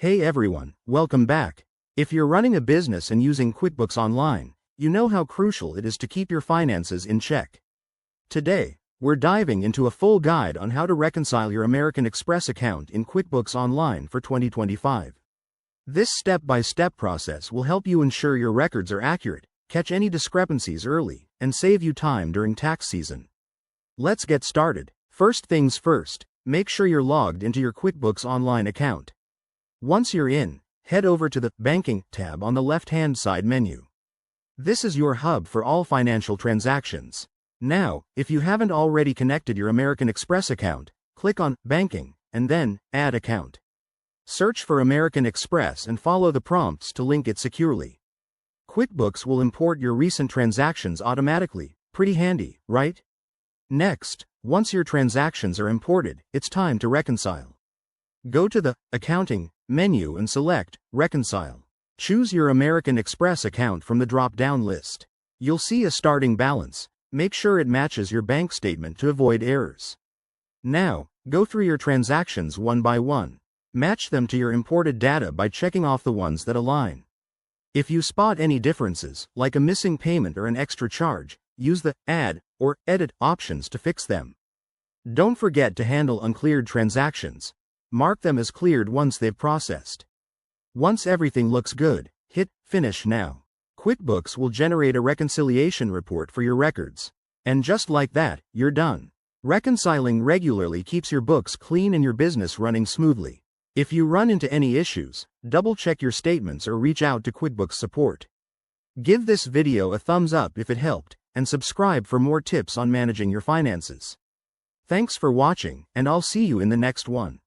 Hey everyone, welcome back. If you're running a business and using QuickBooks Online, you know how crucial it is to keep your finances in check. Today, we're diving into a full guide on how to reconcile your American Express account in QuickBooks Online for 2025. This step-by-step process will help you ensure your records are accurate, catch any discrepancies early, and save you time during tax season. Let's get started. First things first, make sure you're logged into your QuickBooks Online account. Once you're in, head over to the Banking tab on the left-hand side menu. This is your hub for all financial transactions. Now, if you haven't already connected your American Express account, click on Banking, and then Add Account. Search for American Express and follow the prompts to link it securely. QuickBooks will import your recent transactions automatically. Pretty handy, right? Next, once your transactions are imported, it's time to reconcile. Go to the Accounting menu and select Reconcile. Choose your American Express account from the drop-down list. You'll see a starting balance. Make sure it matches your bank statement to avoid errors. Now, go through your transactions one by one. Match them to your imported data by checking off the ones that align. If you spot any differences, like a missing payment or an extra charge, use the Add or Edit options to fix them. Don't forget to handle uncleared transactions. Mark them as cleared once they've processed. Once everything looks good, hit Finish Now. QuickBooks will generate a reconciliation report for your records. And just like that, you're done. Reconciling regularly keeps your books clean and your business running smoothly. If you run into any issues, double-check your statements or reach out to QuickBooks support. Give this video a thumbs up if it helped, and subscribe for more tips on managing your finances. Thanks for watching, and I'll see you in the next one.